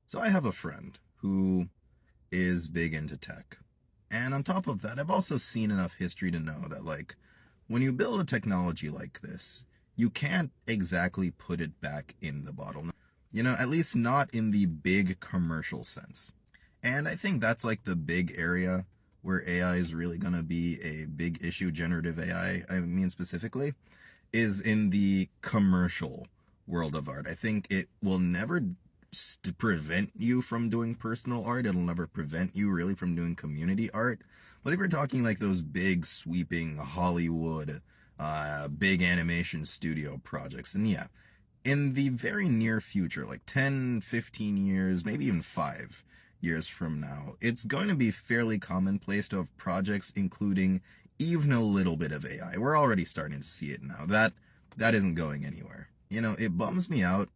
So I have a friend who is big into tech. And on top of that, I've also seen enough history to know that, like, when you build a technology like this, you can't exactly put it back in the bottle. At least not in the big commercial sense. And I think that's like the big area where AI is really going to be a big issue, generative AI, I mean, specifically, is in the commercial world of art. I think it will never prevent you from doing personal art. It'll never prevent you really from doing community art. But if you're talking like those big sweeping Hollywood, big animation studio projects, then yeah, in the very near future, like 10, 15 years, maybe even 5 years from now, it's going to be fairly commonplace to have projects including even a little bit of AI. We're already starting to see it now. That isn't going anywhere. It bums me out.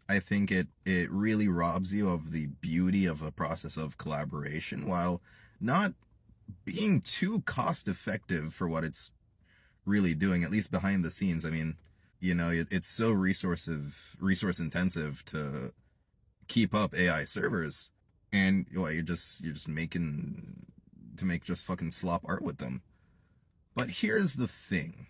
I think it really robs you of the beauty of a process of collaboration while not being too cost effective for what it's really doing, at least behind the scenes. I mean, it's so resource intensive to keep up AI servers, and you're just making to make just fucking slop art with them. But here's the thing.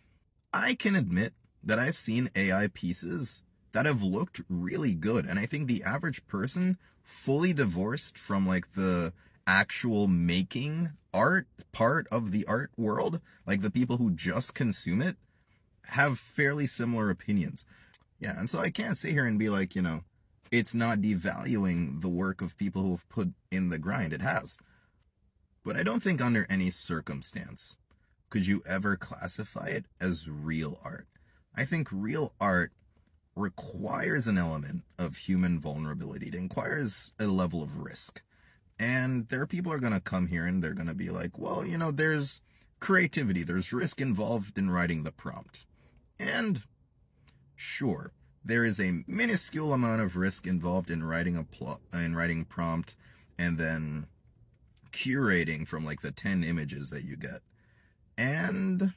I can admit that I've seen AI pieces that have looked really good, and I think the average person, fully divorced from like the actual making art part of the art world, like the people who just consume it, have fairly similar opinions. Yeah, and so I can't sit here and be like, it's not devaluing the work of people who have put in the grind. It has. But I don't think under any circumstance could you ever classify it as real art. I think real art requires an element of human vulnerability. It requires a level of risk. And there are people who are going to come here and they're going to be like, well, there's creativity, there's risk involved in writing the prompt. And sure, there is a minuscule amount of risk involved in writing in writing prompt and then curating from like the 10 images that you get. And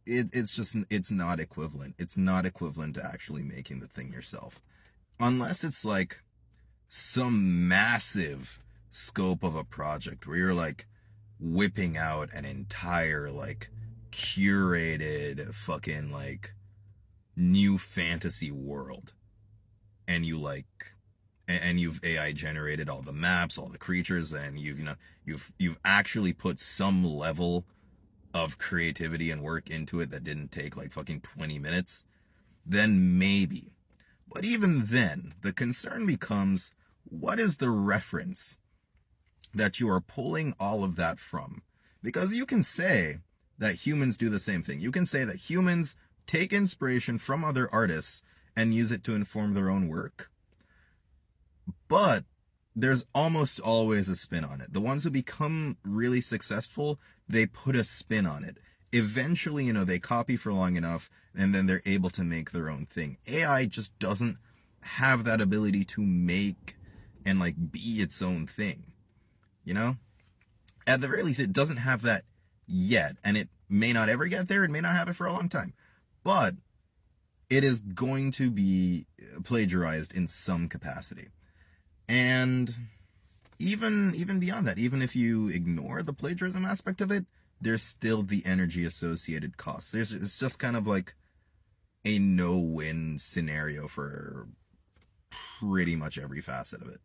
it's not equivalent. It's not equivalent to actually making the thing yourself. Unless it's like some massive scope of a project where you're like whipping out an entire like curated fucking like new fantasy world, and you've AI generated all the maps, all the creatures, and you've actually put some level of creativity and work into it that didn't take like fucking 20 minutes, then maybe. But even then, the concern becomes, what is the reference that you are pulling all of that from? Because you can say that humans do the same thing. You can say that humans take inspiration from other artists and use it to inform their own work. But there's almost always a spin on it. The ones who become really successful, they put a spin on it. Eventually, they copy for long enough and then they're able to make their own thing. AI just doesn't have that ability to make and like be its own thing, you know? At the very least, it doesn't have that yet, and it may not ever get there. It may not have it for a long time, but it is going to be plagiarized in some capacity. And even beyond that, even if you ignore the plagiarism aspect of it, there's still the energy associated costs. It's just kind of like a no-win scenario for pretty much every facet of it.